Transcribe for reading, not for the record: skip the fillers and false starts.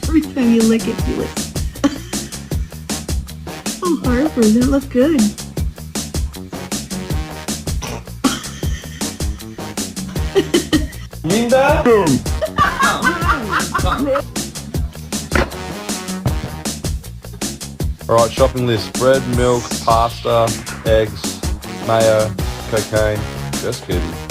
Every time you lick it, you lick. Oh, Harper, that looked good. Linda? Alright, shopping list. Bread, milk, pasta, eggs, mayo, cocaine. Just kidding.